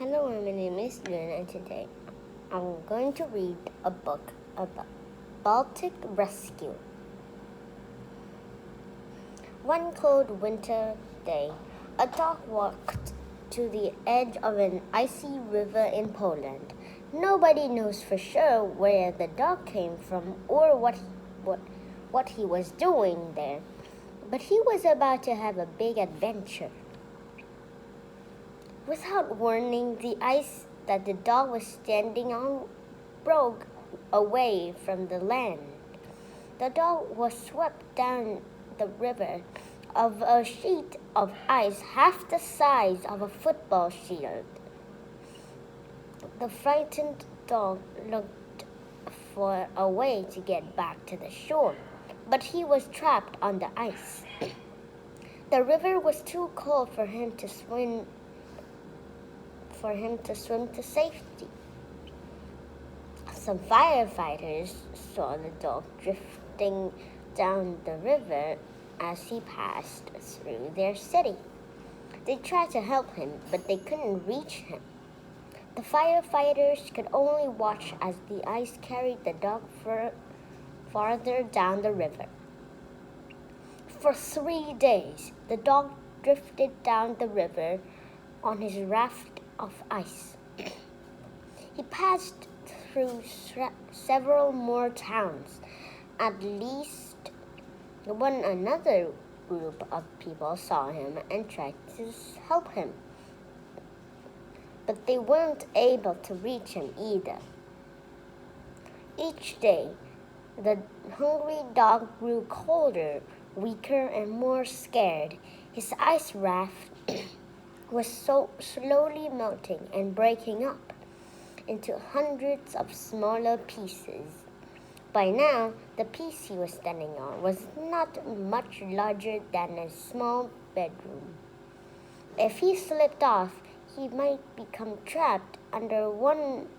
Hello, my name is Yun, and today I'm going to read a book about Baltic rescue. One cold winter day, a dog walked to the edge of an icy river in Poland. Nobody knows for sure where the dog came from or what he was doing there, but he was about to have a big adventure. Without warning, the ice that the dog was standing on broke away from the land. The dog was swept down the river of a sheet of ice half the size of a football field. The frightened dog looked for a way to get back to the shore, but he was trapped on the ice. The river was too cold for him to swim to safety. Some firefighters saw the dog drifting down the river as he passed through their city. They tried to help him, but they couldn't reach him. The firefighters could only watch as the ice carried the dog farther down the river. For 3 days, the dog drifted down the river on his raft of ice. He passed through several more towns. At least another group of people saw him and tried to help him, but they weren't able to reach him either. Each day, the hungry dog grew colder, weaker, and more scared. His ice raft was so slowly melting and breaking up into hundreds of smaller pieces. By now, the piece he was standing on was not much larger than a small bedroom. If he slipped off, he might become trapped under one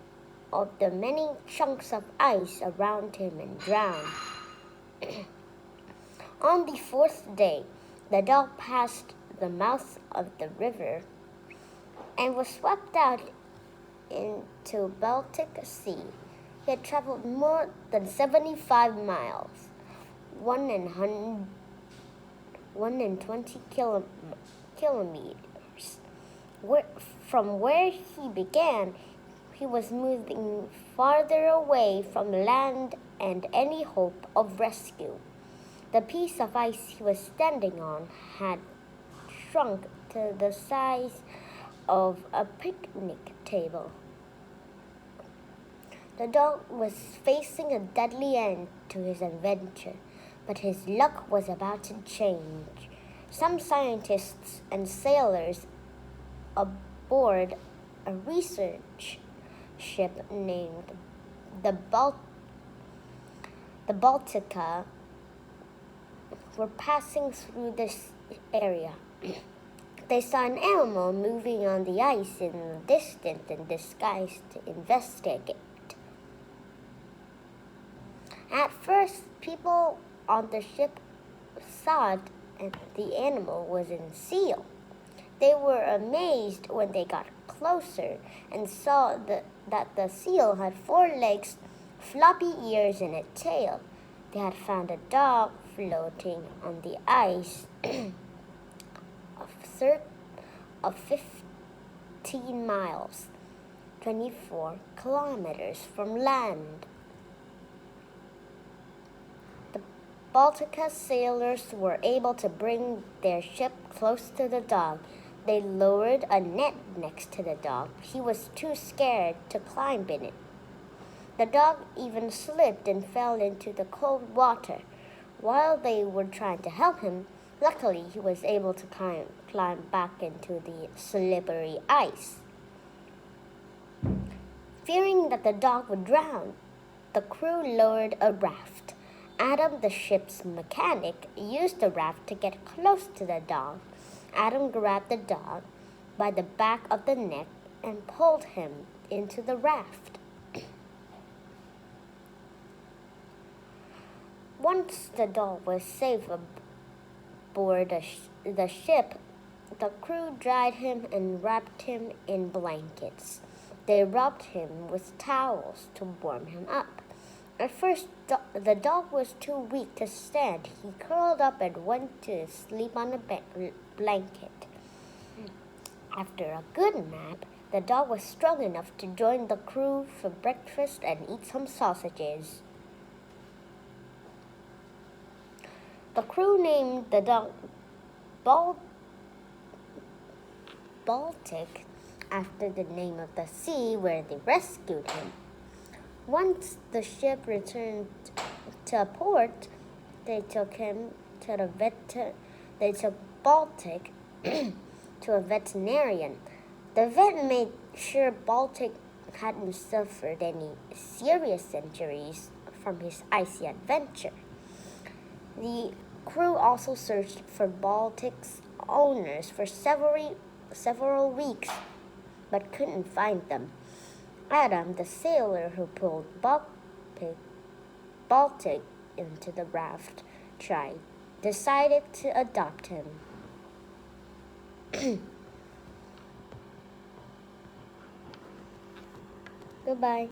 of the many chunks of ice around him and drown. On the 4th day, the dog passed the mouth of the river and was swept out into Baltic Sea. He had traveled more than 75 miles, 120 kilometers. From where he began, he was moving farther away from land and any hope of rescue. The piece of ice he was standing on had shrunk to the size of a picnic table. The dog was facing a deadly end to his adventure, but his luck was about to change. Some scientists and sailors aboard a research ship named the Baltica were passing through this area. They saw an animal moving on the ice in the distance and decided to investigate. At first, people on the ship thought the animal was a seal. They were amazed when they got closer and saw that the seal had 4 legs, floppy ears, and a tail. They had found a dog floating on the ice of 15 miles, 24 kilometers from land. The Baltica sailors were able to bring their ship close to the dog. They lowered a net next to the dog. He was too scared to climb in it. The dog even slipped and fell into the cold water. While they were trying to help him, luckily he was able to climb back into the slippery ice. Fearing that the dog would drown, the crew lowered a raft. Adam, the ship's mechanic, used the raft to get close to the dog. Adam grabbed the dog by the back of the neck and pulled him into the raft. Once the dog was safe aboard the ship, The crew dried him and wrapped him in blankets. They rubbed him with towels to warm him up. At first, the dog was too weak to stand. He curled up and went to sleep on a blanket. After a good nap, the dog was strong enough to join the crew for breakfast and eat some sausages. The crew named the dog Baltic after the name of the sea where they rescued him. Once the ship returned to port, they took him to They took Baltic to a veterinarian. The vet made sure Baltic hadn't suffered any serious injuries from his icy adventure. The crew also searched for Baltic's owners for several weeks, but couldn't find them. Adam, the sailor who pulled Baltic into the raft, decided to adopt him. Goodbye.